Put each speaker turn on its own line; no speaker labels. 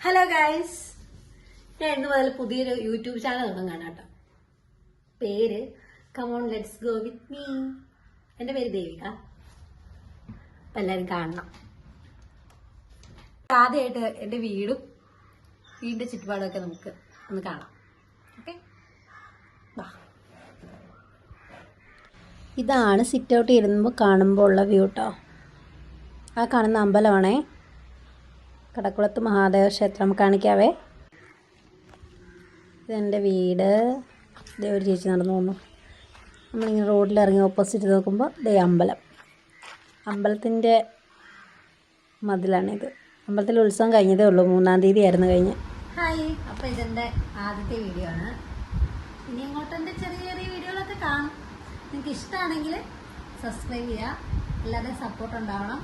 Hello guys, ഞാൻ ഇന്ന് മുതൽ പുതിയൊരു യൂട്യൂബ് ചാനൽ തുടങ്ങാണ് കേട്ടോ. പേര് come on let's go with me. എൻ്റെ പേര് ദേവിക. അപ്പം എല്ലാവരും കാണണം. ആദ്യമായിട്ട് എൻ്റെ വീടിൻ്റെ ചുറ്റുപാടൊക്കെ നമുക്ക് ഒന്ന് കാണാം. ഓക്കെ,
ഇതാണ് സിറ്റ് ഔട്ട് ഇരുന്നുമ്പോൾ കാണുമ്പോൾ ഉള്ള വ്യൂ കേട്ടോ. ആ കാണുന്ന അമ്പലമാണേ, കടക്കുളത്ത് മഹാദേവ ക്ഷേത്രം. കാണിക്കാവേ. ഇതെൻ്റെ വീട്. ഇതേ ഒരു ചേച്ചി നടന്നു പോകുന്നു. നമ്മളിങ്ങനെ റോഡിലിറങ്ങി ഓപ്പോസിറ്റ് നോക്കുമ്പോൾ ദേ അമ്പലം. അമ്പലത്തിൻ്റെ മതിലാണിത്. അമ്പലത്തിൽ ഉത്സവം കഴിഞ്ഞതേ ഉള്ളൂ, 3-ാം തീയതി ആയിരുന്നു കഴിഞ്ഞ്.
ഹായ്, അപ്പോൾ ഇതെൻ്റെ ആദ്യത്തെ വീഡിയോ ആണ്. ഇനി അങ്ങോട്ട് എൻ്റെ ചെറിയ ചെറിയ വീഡിയോകളൊക്കെ കാണും. നിങ്ങൾക്ക് ഇഷ്ടമാണെങ്കിൽ സബ്സ്ക്രൈബ് ചെയ്യുക. എല്ലാവരുടെയും സപ്പോർട്ട് ഉണ്ടാവണം.